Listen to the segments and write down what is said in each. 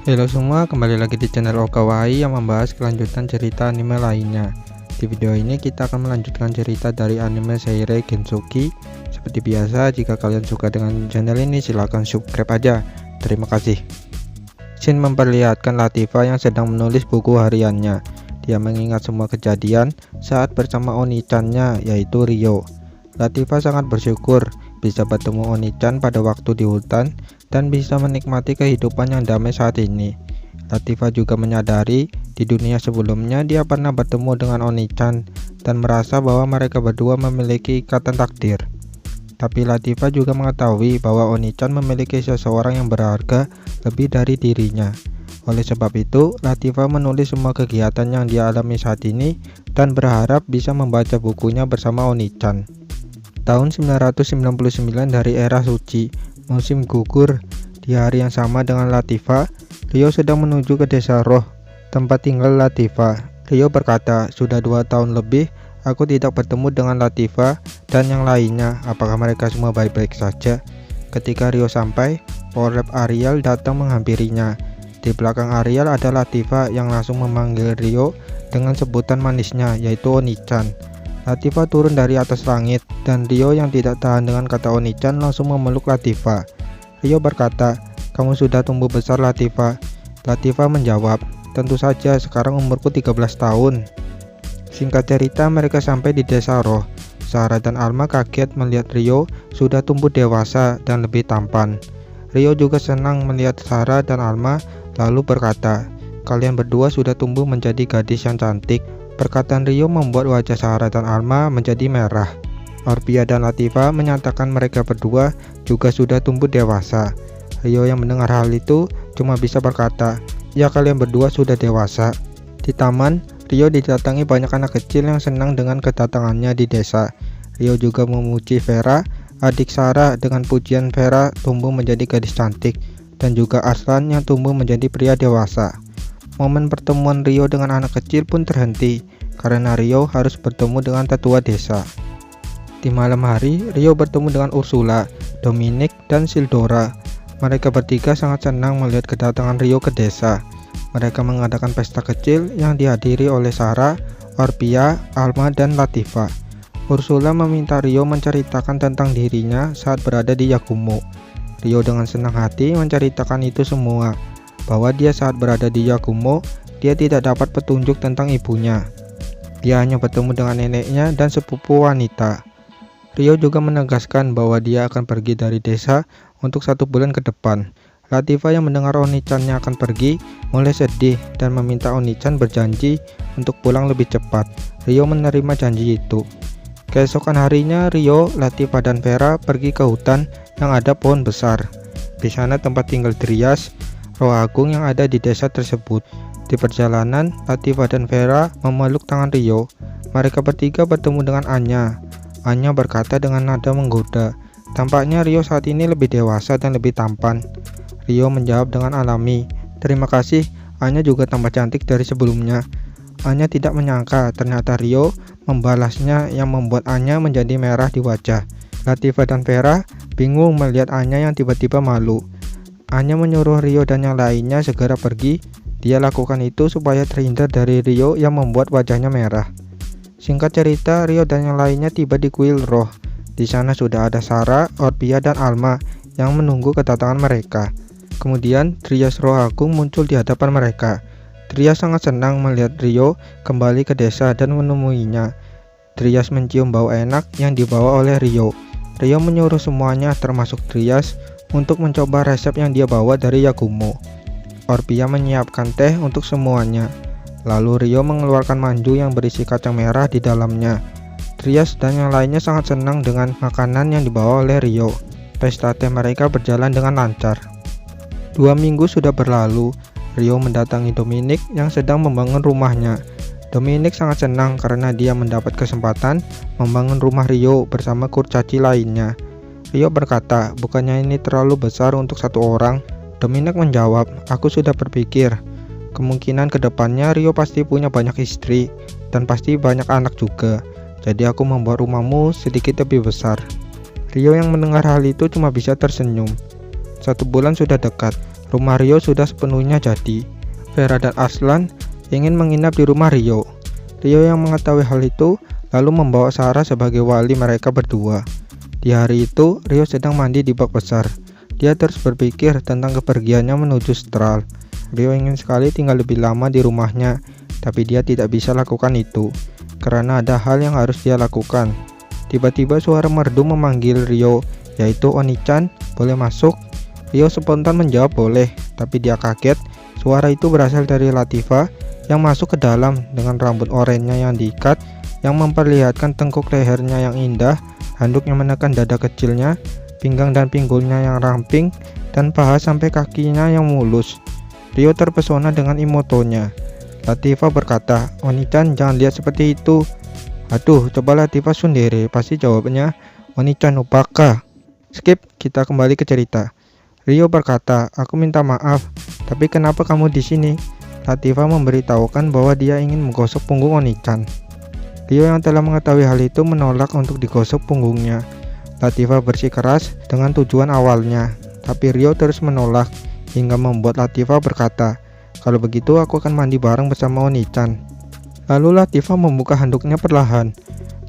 Halo semua, kembali lagi di channel Okawaii yang membahas kelanjutan cerita anime lainnya. Di video ini kita akan melanjutkan cerita dari anime Seirei Gensuki. Seperti biasa, jika kalian suka dengan channel ini silahkan subscribe aja. Terima kasih. Shin memperlihatkan Latifah yang sedang menulis buku hariannya. Dia mengingat semua kejadian saat bersama Oni-channya, yaitu Ryo. Latifah sangat bersyukur bisa bertemu Oni-chan pada waktu di hutan dan bisa menikmati kehidupan yang damai saat ini. Latifah juga menyadari di dunia sebelumnya dia pernah bertemu dengan Oni-chan dan merasa bahwa mereka berdua memiliki ikatan takdir. Tapi Latifah juga mengetahui bahwa Oni-chan memiliki seseorang yang berharga lebih dari dirinya. Oleh sebab itu, Latifah menulis semua kegiatan yang dia alami saat ini dan berharap bisa membaca bukunya bersama Oni-chan. Tahun 999 dari era suci, musim gugur. Di hari yang sama dengan Latifah, Ryo sedang menuju ke desa Roh, tempat tinggal Latifah. Ryo berkata, sudah 2 tahun lebih aku tidak bertemu dengan Latifah dan yang lainnya, apakah mereka semua baik-baik saja? Ketika Ryo sampai, Polrep Ariel datang menghampirinya. Di belakang Ariel ada Latifah yang langsung memanggil Ryo dengan sebutan manisnya, yaitu Oni-chan. Latifah turun dari atas langit dan Ryo yang tidak tahan dengan kata Oni-chan langsung memeluk Latifah. Ryo berkata, kamu sudah tumbuh besar Latifah. Latifah menjawab, tentu saja, sekarang umurku 13 tahun. Singkat cerita, mereka sampai di desa Roh. Sarah dan Alma kaget melihat Ryo sudah tumbuh dewasa dan lebih tampan. Ryo juga senang melihat Sarah dan Alma lalu berkata, kalian berdua sudah tumbuh menjadi gadis yang cantik. Perkataan Ryo membuat wajah Sarah dan Alma menjadi merah. Orpia dan Latifah menyatakan mereka berdua juga sudah tumbuh dewasa. Ryo yang mendengar hal itu cuma bisa berkata, ya kalian berdua sudah dewasa. Di taman, Ryo didatangi banyak anak kecil yang senang dengan kedatangannya di desa. Ryo juga memuji Vera, adik Sarah, dengan pujian Vera tumbuh menjadi gadis cantik, dan juga Aslan yang tumbuh menjadi pria dewasa. Momen pertemuan Ryo dengan anak kecil pun terhenti, karena Ryo harus bertemu dengan tetua desa. Di malam hari, Ryo bertemu dengan Ursula, Dominic, dan Sildora. Mereka bertiga sangat senang melihat kedatangan Ryo ke desa. Mereka mengadakan pesta kecil yang dihadiri oleh Sarah, Orpia, Alma, dan Latifah. Ursula meminta Ryo menceritakan tentang dirinya saat berada di Yakumo. Ryo dengan senang hati menceritakan itu semua, bahwa dia saat berada di Yakumo, dia tidak dapat petunjuk tentang ibunya. Dia hanya bertemu dengan neneknya dan sepupu wanita. Ryo juga menegaskan bahwa dia akan pergi dari desa untuk 1 bulan ke depan. Latifah yang mendengar Oni-channya akan pergi mulai sedih dan meminta Oni-chan berjanji untuk pulang lebih cepat. Ryo menerima janji itu. Keesokan harinya, Ryo, Latifah, dan Vera pergi ke hutan yang ada pohon besar. Di sana tempat tinggal Dryas, roh agung yang ada di desa tersebut. Di perjalanan, Latifah dan Vera memeluk tangan Ryo. Mereka bertiga bertemu dengan Anya. Anya berkata dengan nada menggoda, tampaknya Ryo saat ini lebih dewasa dan lebih tampan. Ryo menjawab dengan alami, terima kasih, Anya juga tambah cantik dari sebelumnya. Anya tidak menyangka ternyata Ryo membalasnya yang membuat Anya menjadi merah di wajah. Latifah dan Vera bingung melihat Anya yang tiba-tiba malu. Anya menyuruh Ryo dan yang lainnya segera pergi. Dia lakukan itu supaya terhindar dari Ryo yang membuat wajahnya merah. Singkat cerita, Ryo dan yang lainnya tiba di kuil roh. Di sana sudah ada Sarah, Orpia, dan Alma yang menunggu kedatangan mereka. Kemudian, Dryas roh agung muncul di hadapan mereka. Dryas sangat senang melihat Ryo kembali ke desa dan menemuinya. Dryas mencium bau enak yang dibawa oleh Ryo. Ryo menyuruh semuanya termasuk Dryas untuk mencoba resep yang dia bawa dari Yakumo. Orpia menyiapkan teh untuk semuanya. Lalu Ryo mengeluarkan manju yang berisi kacang merah di dalamnya. Dryas dan yang lainnya sangat senang dengan makanan yang dibawa oleh Ryo. Pesta teh mereka berjalan dengan lancar. 2 minggu sudah berlalu. Ryo mendatangi Dominic yang sedang membangun rumahnya. Dominic sangat senang karena dia mendapat kesempatan membangun rumah Ryo bersama kurcaci lainnya. Ryo berkata, bukannya ini terlalu besar untuk 1 orang? Dominic menjawab, aku sudah berpikir. Kemungkinan kedepannya Ryo pasti punya banyak istri dan pasti banyak anak juga. Jadi aku membuat rumahmu sedikit lebih besar. Ryo yang mendengar hal itu cuma bisa tersenyum. 1 bulan sudah dekat. Rumah Rio sudah sepenuhnya jadi. Vera dan Aslan ingin menginap di rumah Rio. Rio yang mengetahui hal itu lalu membawa Sarah sebagai wali mereka berdua. Di hari itu, Rio sedang mandi di bak besar. Dia terus berpikir tentang kepergiannya menuju Stral. Rio ingin sekali tinggal lebih lama di rumahnya, tapi dia tidak bisa lakukan itu, karena ada hal yang harus dia lakukan. Tiba-tiba suara merdu memanggil Rio, yaitu Oni-chan, boleh masuk? Rio spontan menjawab boleh, tapi dia kaget. Suara itu berasal dari Latifah yang masuk ke dalam dengan rambut oranye yang diikat, yang memperlihatkan tengkuk lehernya yang indah, handuk yang menekan dada kecilnya, pinggang dan pinggulnya yang ramping, dan paha sampai kakinya yang mulus. Rio terpesona dengan imotonya. Latifah berkata, Oni-chan jangan lihat seperti itu. Aduh, coba Latifah sendiri, pasti jawabnya, Oni-chan upaka. Skip, kita kembali ke cerita. Rio berkata, aku minta maaf, tapi kenapa kamu di sini? Latifah memberitahukan bahwa dia ingin menggosok punggung Oni-chan. Rio yang telah mengetahui hal itu menolak untuk digosok punggungnya. Latifah bersikeras dengan tujuan awalnya, tapi Rio terus menolak hingga membuat Latifah berkata, kalau begitu aku akan mandi bareng bersama Oni-chan. Lalu Latifah membuka handuknya perlahan.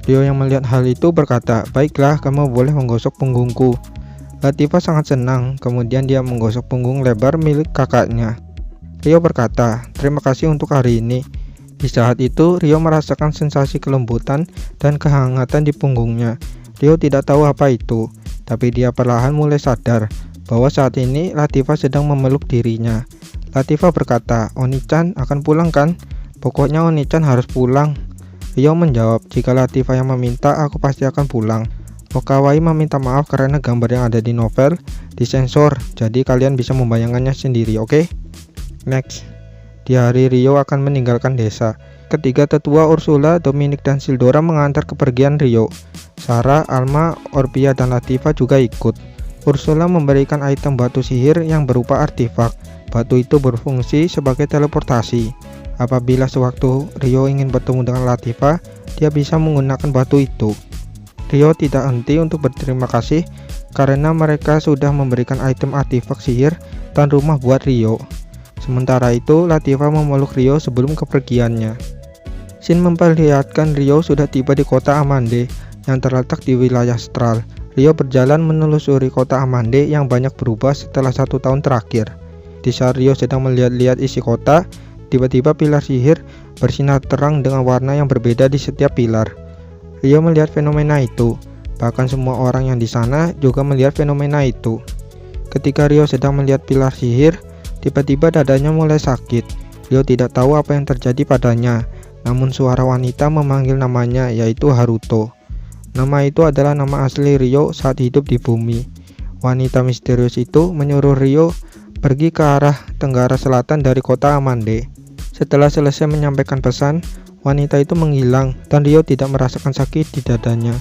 Rio yang melihat hal itu berkata, baiklah kamu boleh menggosok punggungku. Latifah sangat senang, kemudian dia menggosok punggung lebar milik kakaknya. Rio berkata, terima kasih untuk hari ini. Di saat itu, Rio merasakan sensasi kelembutan dan kehangatan di punggungnya. Rio tidak tahu apa itu, tapi dia perlahan mulai sadar bahwa saat ini Latifah sedang memeluk dirinya. Latifah berkata, Oni-chan akan pulang kan? Pokoknya Oni-chan harus pulang. Rio menjawab, jika Latifah yang meminta, aku pasti akan pulang. Okawai meminta maaf karena gambar yang ada di novel disensor, jadi kalian bisa membayangkannya sendiri, oke? Next. Di hari Rio akan meninggalkan desa, ketiga tetua Ursula, Dominic, dan Sildora mengantar kepergian Rio. Sarah, Alma, Orbia, dan Latifah juga ikut. Ursula memberikan item batu sihir yang berupa artefak. Batu itu berfungsi sebagai teleportasi. Apabila sewaktu Rio ingin bertemu dengan Latifah, dia bisa menggunakan batu itu. Rio tidak henti untuk berterima kasih karena mereka sudah memberikan item artefak sihir dan rumah buat Rio. Sementara itu, Latifah memeluk Rio sebelum kepergiannya. Scene memperlihatkan Rio sudah tiba di kota Amande yang terletak di wilayah Stral. Rio berjalan menelusuri kota Amande yang banyak berubah setelah 1 tahun terakhir. Di saat Rio sedang melihat-lihat isi kota, tiba-tiba pilar sihir bersinar terang dengan warna yang berbeda di setiap pilar. Rio melihat fenomena itu, bahkan semua orang yang di sana juga melihat fenomena itu. Ketika Rio sedang melihat pilar sihir, tiba-tiba dadanya mulai sakit. Rio tidak tahu apa yang terjadi padanya, namun suara wanita memanggil namanya, yaitu Haruto. Nama itu adalah nama asli Rio saat hidup di bumi. Wanita misterius itu menyuruh Rio pergi ke arah tenggara selatan dari kota Amande. Setelah selesai menyampaikan pesan, wanita itu menghilang dan Rio tidak merasakan sakit di dadanya.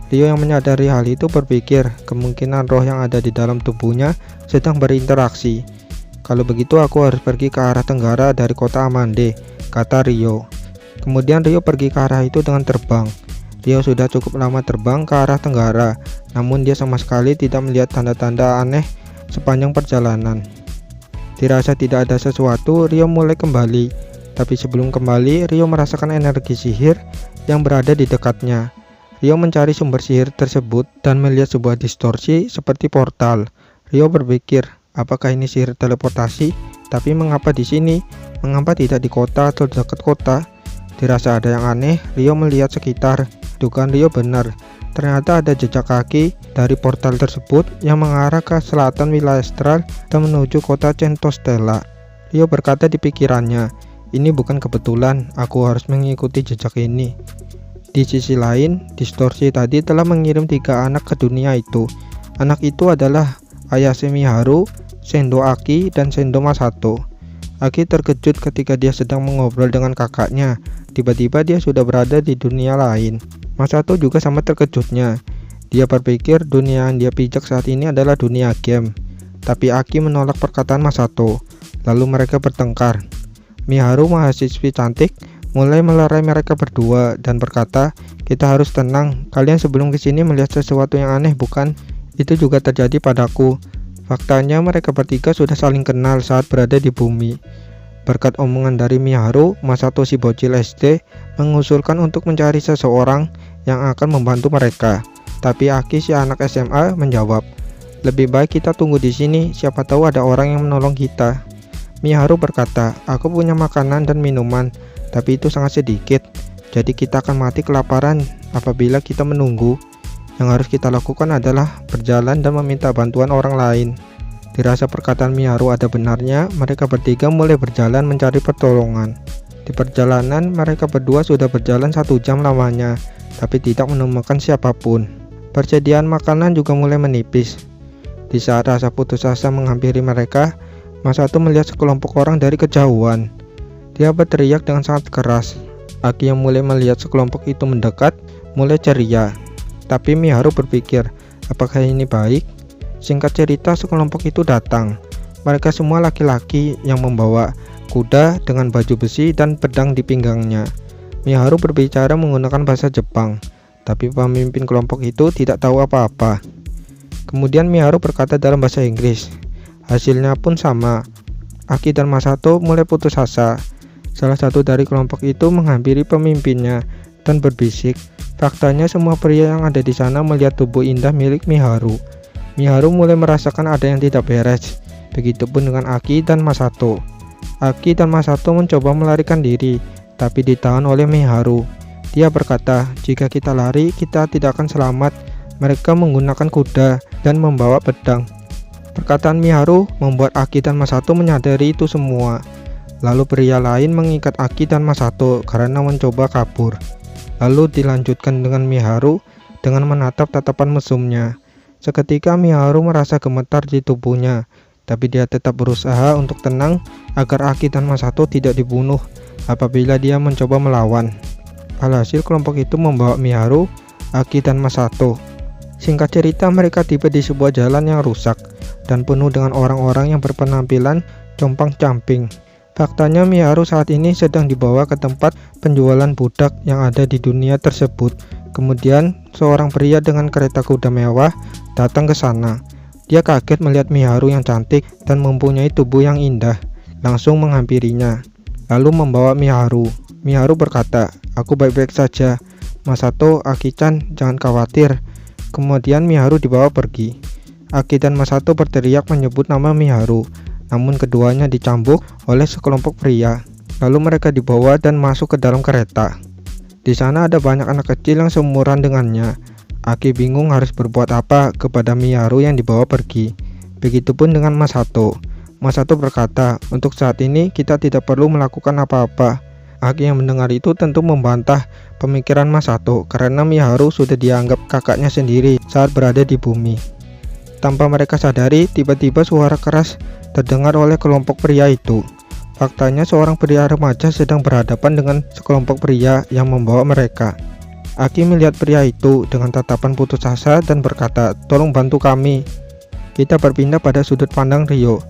Rio yang menyadari hal itu berpikir kemungkinan roh yang ada di dalam tubuhnya sedang berinteraksi. Kalau begitu aku harus pergi ke arah tenggara dari kota Amande, kata Rio. Kemudian Rio pergi ke arah itu dengan terbang. Rio sudah cukup lama terbang ke arah tenggara, namun dia sama sekali tidak melihat tanda-tanda aneh sepanjang perjalanan. Dirasa tidak ada sesuatu, Rio mulai kembali. Tapi sebelum kembali, Rio merasakan energi sihir yang berada di dekatnya. Rio mencari sumber sihir tersebut dan melihat sebuah distorsi seperti portal. Rio berpikir, apakah ini sihir teleportasi? Tapi mengapa di sini? Mengapa tidak di kota atau dekat kota? Dirasa ada yang aneh, Rio melihat sekitar. Dugaan Rio benar. Ternyata ada jejak kaki dari portal tersebut yang mengarah ke selatan wilayah Stral dan menuju kota Centostella. Rio berkata di pikirannya, ini bukan kebetulan, aku harus mengikuti jejak ini. Di sisi lain, distorsi tadi telah mengirim 3 anak ke dunia itu. Anak itu adalah Ayase Miharu, Sendo Aki, dan Sendo Masato. Aki terkejut ketika dia sedang mengobrol dengan kakaknya. Tiba-tiba dia sudah berada di dunia lain. Masato juga sama terkejutnya. Dia berpikir dunia yang dia pijak saat ini adalah dunia game. Tapi Aki menolak perkataan Masato. Lalu mereka bertengkar. Miharu, mahasiswi cantik, mulai melerai mereka berdua dan berkata, kita harus tenang, kalian sebelum kesini melihat sesuatu yang aneh bukan? Itu juga terjadi padaku. Faktanya mereka bertiga sudah saling kenal saat berada di bumi. Berkat omongan dari Miharu, Masato si bocil SD mengusulkan untuk mencari seseorang yang akan membantu mereka. Tapi Aki si anak SMA menjawab, "Lebih baik kita tunggu di sini, siapa tahu ada orang yang menolong kita." Miharu berkata, "Aku punya makanan dan minuman, tapi itu sangat sedikit. Jadi kita akan mati kelaparan apabila kita menunggu. Yang harus kita lakukan adalah berjalan dan meminta bantuan orang lain." Dirasa perkataan Miharu ada benarnya, mereka bertiga mulai berjalan mencari pertolongan. Di perjalanan, mereka berdua sudah berjalan 1 jam lamanya, tapi tidak menemukan siapapun. Persediaan makanan juga mulai menipis. Di saat rasa putus asa menghampiri mereka, Masato melihat sekelompok orang dari kejauhan. Dia berteriak dengan sangat keras. Aki yang mulai melihat sekelompok itu mendekat, mulai ceria. Tapi Miharu berpikir, apakah ini baik? Singkat cerita, sekelompok itu datang. Mereka semua laki-laki yang membawa kuda dengan baju besi dan pedang di pinggangnya. Miharu berbicara menggunakan bahasa Jepang, tapi pemimpin kelompok itu tidak tahu apa-apa. Kemudian Miharu berkata dalam bahasa Inggris. Hasilnya pun sama. Aki dan Masato mulai putus asa. Salah satu dari kelompok itu menghampiri pemimpinnya dan berbisik. Faktanya semua pria yang ada di sana melihat tubuh indah milik Miharu. Miharu mulai merasakan ada yang tidak beres. Begitupun dengan Aki dan Masato. Aki dan Masato mencoba melarikan diri, tapi ditahan oleh Miharu. Dia berkata, "Jika kita lari, kita tidak akan selamat. Mereka menggunakan kuda dan membawa pedang." Perkataan Miharu membuat Aki dan Masato menyadari itu semua. Lalu pria lain mengikat Aki dan Masato karena mencoba kabur. Lalu dilanjutkan dengan Miharu dengan menatap tatapan mesumnya. Seketika Miharu merasa gemetar di tubuhnya, tapi dia tetap berusaha untuk tenang agar Aki dan Masato tidak dibunuh apabila dia mencoba melawan. Alhasil kelompok itu membawa Miharu, Aki dan Masato. Singkat cerita, mereka tiba di sebuah jalan yang rusak dan penuh dengan orang-orang yang berpenampilan compang-camping. Faktanya Miharu saat ini sedang dibawa ke tempat penjualan budak yang ada di dunia tersebut. Kemudian seorang pria dengan kereta kuda mewah datang ke sana. Dia kaget melihat Miharu yang cantik dan mempunyai tubuh yang indah, langsung menghampirinya, lalu membawa Miharu. Miharu berkata, "Aku baik-baik saja, Masato, Aki-chan, jangan khawatir." Kemudian Miharu dibawa pergi. Aki dan Masato berteriak menyebut nama Miharu, namun keduanya dicambuk oleh sekelompok pria. Lalu mereka dibawa dan masuk ke dalam kereta. Di sana ada banyak anak kecil yang seumuran dengannya. Aki bingung harus berbuat apa kepada Miharu yang dibawa pergi. Begitupun dengan Masato. Masato berkata, "Untuk saat ini kita tidak perlu melakukan apa-apa." Aki yang mendengar itu tentu membantah pemikiran Masato karena Miharu sudah dianggap kakaknya sendiri saat berada di bumi. Tanpa mereka sadari, tiba-tiba suara keras terdengar oleh kelompok pria itu. Faktanya seorang pria remaja sedang berhadapan dengan sekelompok pria yang membawa mereka. Aki melihat pria itu dengan tatapan putus asa dan berkata, "Tolong bantu kami." Kita berpindah pada sudut pandang Rio.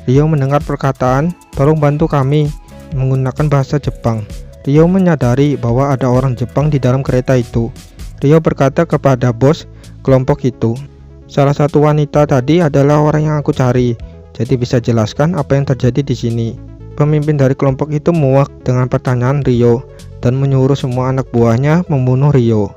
Rio mendengar perkataan, "Tolong bantu kami," menggunakan bahasa Jepang. Rio menyadari bahwa ada orang Jepang di dalam kereta itu. Rio berkata kepada bos kelompok itu, "Salah satu wanita tadi adalah orang yang aku cari. Jadi bisa jelaskan apa yang terjadi di sini?" Pemimpin dari kelompok itu muak dengan pertanyaan Rio dan menyuruh semua anak buahnya membunuh Rio.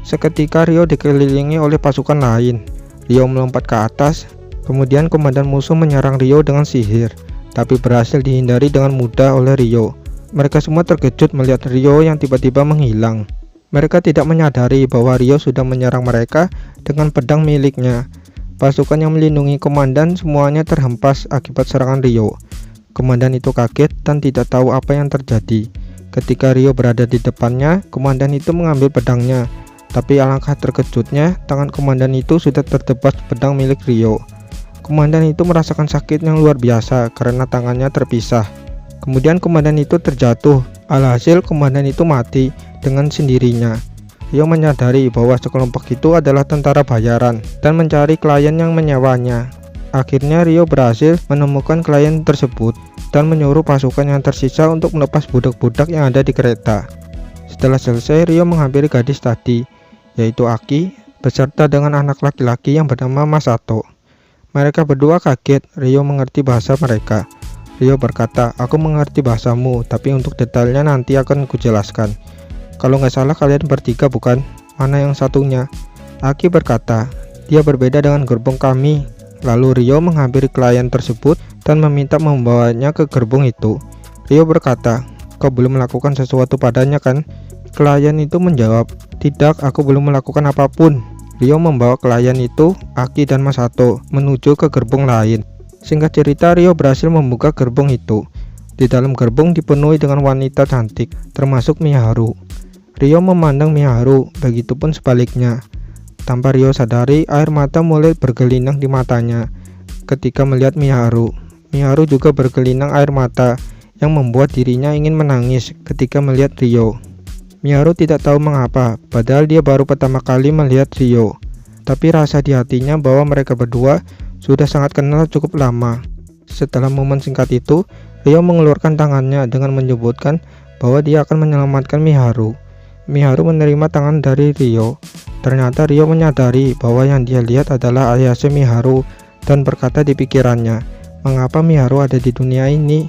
Seketika Rio dikelilingi oleh pasukan lain. Rio melompat ke atas, kemudian komandan musuh menyerang Rio dengan sihir, tapi berhasil dihindari dengan mudah oleh Rio. Mereka semua terkejut melihat Rio yang tiba-tiba menghilang. Mereka tidak menyadari bahwa Rio sudah menyerang mereka dengan pedang miliknya. Pasukan yang melindungi komandan semuanya terhempas akibat serangan Rio. Komandan itu kaget dan tidak tahu apa yang terjadi. Ketika Rio berada di depannya, komandan itu mengambil pedangnya. Tapi alangkah terkejutnya, tangan komandan itu sudah tertebas pedang milik Rio. Komandan itu merasakan sakit yang luar biasa karena tangannya terpisah. Kemudian komandan itu terjatuh. Alhasil komandan itu mati dengan sendirinya. Rio menyadari bahwa sekelompok itu adalah tentara bayaran dan mencari klien yang menyewanya. Akhirnya Rio berhasil menemukan klien tersebut dan menyuruh pasukan yang tersisa untuk melepas budak-budak yang ada di kereta. Setelah selesai, Rio menghampiri gadis tadi, yaitu Aki, beserta dengan anak laki-laki yang bernama Masato. Mereka berdua kaget Rio mengerti bahasa mereka. Rio berkata, aku mengerti bahasamu, tapi untuk detailnya nanti akan kujelaskan. Kalau nggak salah kalian bertiga bukan? Mana yang satunya? Aki berkata, dia berbeda dengan gerbong kami. Lalu Rio menghampiri klien tersebut dan meminta membawanya ke gerbong itu. Rio berkata, kau belum melakukan sesuatu padanya kan? Klien itu menjawab, tidak, aku belum melakukan apapun. Rio membawa klien itu, Aki dan Masato, menuju ke gerbong lain. Singkat cerita, Rio berhasil membuka gerbong itu. Di dalam gerbong dipenuhi dengan wanita cantik, termasuk Miharu. Rio memandang Miharu, begitupun sebaliknya. Tanpa Rio sadari, air mata mulai bergelinang di matanya ketika melihat Miharu. Miharu juga bergelinang air mata yang membuat dirinya ingin menangis ketika melihat Rio. Miharu tidak tahu mengapa, padahal dia baru pertama kali melihat Rio. Tapi rasa di hatinya bahwa mereka berdua sudah sangat kenal cukup lama. Setelah momen singkat itu, Rio mengeluarkan tangannya dengan menyebutkan bahwa dia akan menyelamatkan Miharu. Miharu menerima tangan dari Rio. Ternyata Rio menyadari bahwa yang dia lihat adalah Ayase Miharu dan berkata di pikirannya, mengapa Miharu ada di dunia ini?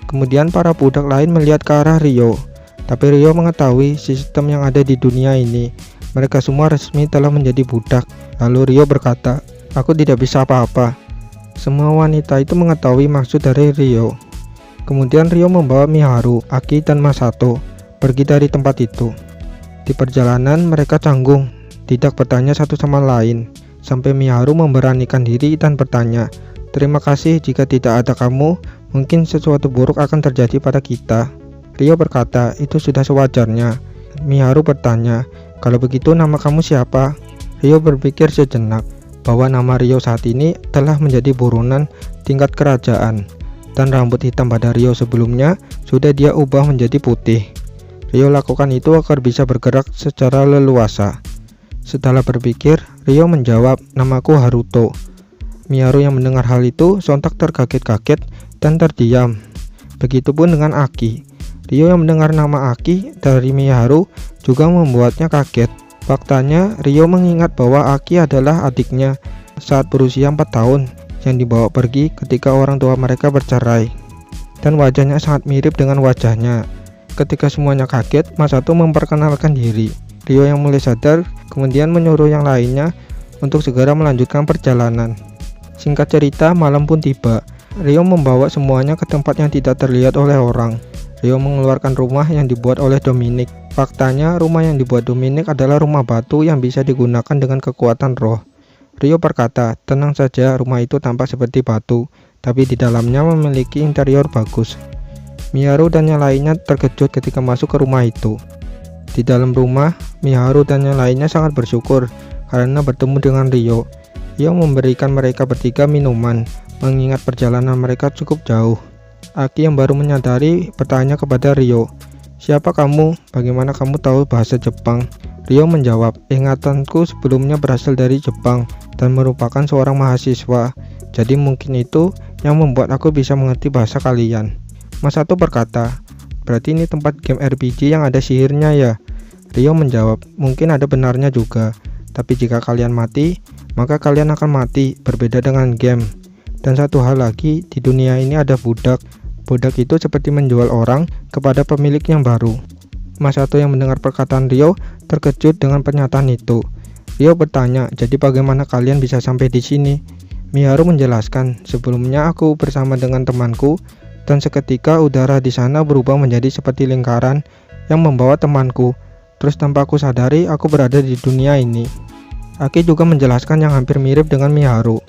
Kemudian para budak lain melihat ke arah Rio. Tapi Rio mengetahui sistem yang ada di dunia ini. Mereka semua resmi telah menjadi budak. Lalu Rio berkata, aku tidak bisa apa-apa. Semua wanita itu mengetahui maksud dari Rio. Kemudian Rio membawa Miharu, Aki, dan Masato pergi dari tempat itu. Di perjalanan mereka canggung, tidak bertanya satu sama lain, sampai Miharu memberanikan diri dan bertanya, terima kasih, jika tidak ada kamu, mungkin sesuatu buruk akan terjadi pada kita. Rio berkata, itu sudah sewajarnya. Miharu bertanya, kalau begitu nama kamu siapa? Rio berpikir sejenak bahwa nama Rio saat ini telah menjadi buronan tingkat kerajaan, dan rambut hitam pada Rio sebelumnya sudah dia ubah menjadi putih. Rio lakukan itu agar bisa bergerak secara leluasa. Setelah berpikir, Rio menjawab, namaku Haruto. Miharu yang mendengar hal itu sontak terkaget-kaget dan terdiam. Begitupun dengan Aki. Rio yang mendengar nama Aki dari Miharu juga membuatnya kaget. Faktanya, Rio mengingat bahwa Aki adalah adiknya saat berusia 4 tahun yang dibawa pergi ketika orang tua mereka bercerai. Dan wajahnya sangat mirip dengan wajahnya. Ketika semuanya kaget, Masato memperkenalkan diri. Rio yang mulai sadar, kemudian menyuruh yang lainnya untuk segera melanjutkan perjalanan. Singkat cerita, malam pun tiba. Rio membawa semuanya ke tempat yang tidak terlihat oleh orang. Rio mengeluarkan rumah yang dibuat oleh Dominic. Faktanya, rumah yang dibuat Dominic adalah rumah batu yang bisa digunakan dengan kekuatan roh. Rio berkata, tenang saja, rumah itu tampak seperti batu, tapi di dalamnya memiliki interior bagus. Miharu dan yang lainnya terkejut ketika masuk ke rumah itu. Di dalam rumah, Miharu dan yang lainnya sangat bersyukur karena bertemu dengan Rio. Rio memberikan mereka bertiga minuman, mengingat perjalanan mereka cukup jauh. Aki yang baru menyadari bertanya kepada Rio, siapa kamu? Bagaimana kamu tahu bahasa Jepang? Rio menjawab, ingatanku sebelumnya berasal dari Jepang dan merupakan seorang mahasiswa. Jadi mungkin itu yang membuat aku bisa mengerti bahasa kalian. Masato berkata, berarti ini tempat game RPG yang ada sihirnya ya? Rio menjawab, mungkin ada benarnya juga. Tapi jika kalian mati, maka kalian akan mati, berbeda dengan game. Dan satu hal lagi, di dunia ini ada budak. Budak itu seperti menjual orang kepada pemilik yang baru. Masato yang mendengar perkataan Rio terkejut dengan pernyataan itu. Rio bertanya, jadi bagaimana kalian bisa sampai di sini? Miharu menjelaskan, sebelumnya aku bersama dengan temanku, dan seketika udara di sana berubah menjadi seperti lingkaran yang membawa temanku. Terus tanpa aku sadari, aku berada di dunia ini. Aki juga menjelaskan yang hampir mirip dengan Miharu.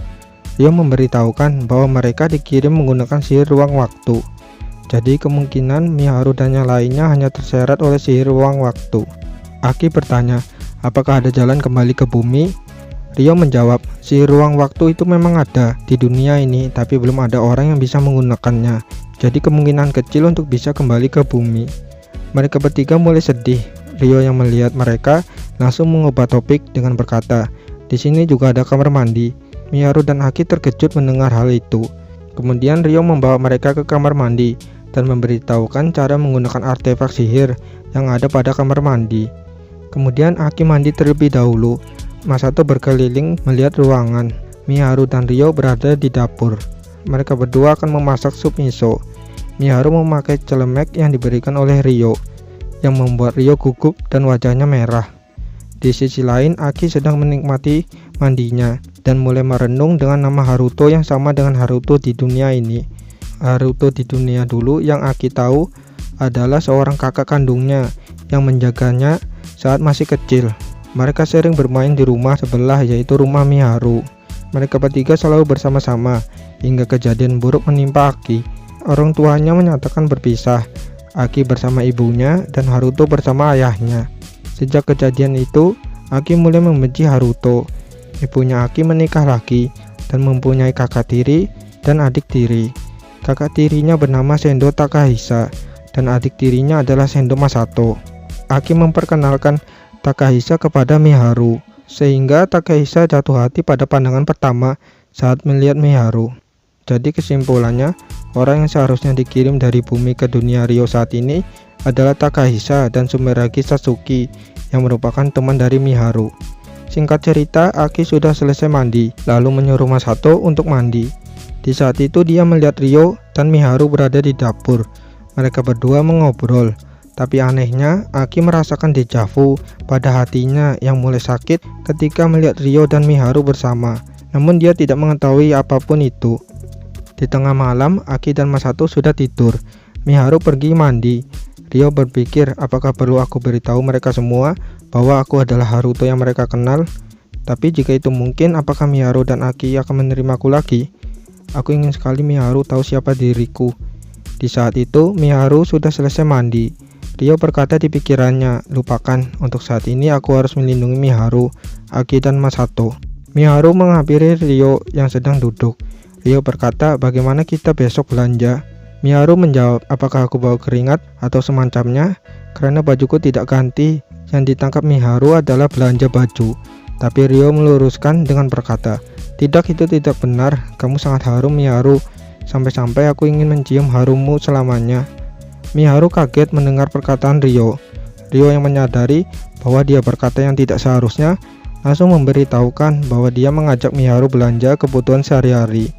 Rio memberitahukan bahwa mereka dikirim menggunakan sihir ruang waktu. Jadi kemungkinan Miharu dan yang lainnya hanya terseret oleh sihir ruang waktu. Aki bertanya, apakah ada jalan kembali ke bumi? Rio menjawab, sihir ruang waktu itu memang ada di dunia ini, tapi belum ada orang yang bisa menggunakannya. Jadi kemungkinan kecil untuk bisa kembali ke bumi. Mereka bertiga mulai sedih. Rio yang melihat mereka langsung mengubah topik dengan berkata, di sini juga ada kamar mandi. Miharu dan Aki terkejut mendengar hal itu. Kemudian Rio membawa mereka ke kamar mandi dan memberitahukan cara menggunakan artefak sihir yang ada pada kamar mandi. Kemudian Aki mandi terlebih dahulu. Masato berkeliling melihat ruangan. Miharu dan Ryo berada di dapur. Mereka berdua akan memasak sup miso. Miharu memakai celemek yang diberikan oleh Ryo, yang membuat Ryo gugup dan wajahnya merah. Di sisi lain, Aki sedang menikmati mandinya dan mulai merenung dengan nama Haruto yang sama dengan Haruto di dunia ini. Haruto di dunia dulu yang Aki tahu adalah seorang kakak kandungnya yang menjaganya saat masih kecil. Mereka sering bermain di rumah sebelah, yaitu rumah Miharu. Mereka bertiga selalu bersama-sama hingga kejadian buruk menimpa Aki. Orang tuanya menyatakan berpisah, Aki bersama ibunya dan Haruto bersama ayahnya. Sejak kejadian itu, Aki mulai membenci Haruto. Ibunya Aki menikah lagi dan mempunyai kakak tiri dan adik tiri. Kakak tirinya bernama Sendo Takahisa dan adik tirinya adalah Sendo Masato. Aki memperkenalkan Takahisa kepada Miharu, sehingga Takahisa jatuh hati pada pandangan pertama saat melihat Miharu. Jadi kesimpulannya, orang yang seharusnya dikirim dari bumi ke dunia Ryo saat ini adalah Takahisa dan Sumeragi Satsuki yang merupakan teman dari Miharu. Singkat cerita, Aki sudah selesai mandi, lalu menyuruh Masato untuk mandi. Di saat itu dia melihat Ryo dan Miharu berada di dapur. Mereka berdua mengobrol, tapi anehnya Aki merasakan dejavu pada hatinya yang mulai sakit ketika melihat Ryo dan Miharu bersama. Namun dia tidak mengetahui apapun itu. Di tengah malam, Aki dan Masato sudah tidur. Miharu pergi mandi. Ryo berpikir, apakah perlu aku beritahu mereka semua bahwa aku adalah Haruto yang mereka kenal? Tapi jika itu mungkin, apakah Miharu dan Aki akan menerimaku lagi? Aku ingin sekali Miharu tahu siapa diriku. Di saat itu, Miharu sudah selesai mandi. Ryo berkata di pikirannya, lupakan, untuk saat ini aku harus melindungi Miharu, Aki dan Masato. Miharu menghampiri Ryo yang sedang duduk. Ryo berkata, bagaimana kita besok belanja? Miharu menjawab, apakah aku bawa keringat atau semacamnya? Karena bajuku tidak ganti. Yang ditangkap Miharu adalah belanja baju. Tapi Ryo meluruskan dengan berkata, tidak, itu tidak benar. Kamu sangat harum, Miharu. Sampai-sampai aku ingin mencium harummu selamanya. Miharu kaget mendengar perkataan Ryo. Ryo yang menyadari bahwa dia berkata yang tidak seharusnya, langsung memberitahukan bahwa dia mengajak Miharu belanja kebutuhan sehari-hari.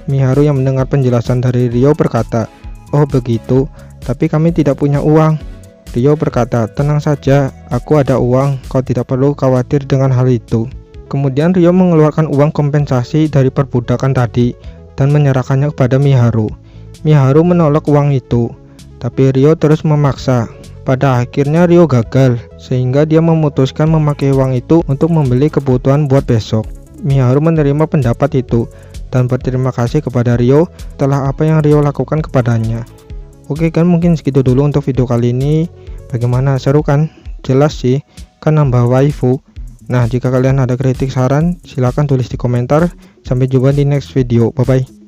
Miharu yang mendengar penjelasan dari Ryo berkata, oh begitu, tapi kami tidak punya uang. Ryo berkata, tenang saja, aku ada uang, kau tidak perlu khawatir dengan hal itu. Kemudian Ryo mengeluarkan uang kompensasi dari perbudakan tadi dan menyerahkannya kepada Miharu. Miharu menolak uang itu, tapi Ryo terus memaksa. Pada akhirnya Ryo gagal, sehingga dia memutuskan memakai uang itu untuk membeli kebutuhan buat besok. Miharu menerima pendapat itu dan berterima kasih kepada Ryo setelah apa yang Ryo lakukan kepadanya. Oke kan, mungkin segitu dulu untuk video kali ini. Bagaimana, seru kan? Jelas sih, kan nambah waifu. Nah, jika kalian ada kritik saran, silahkan tulis di komentar. Sampai jumpa di next video, bye bye.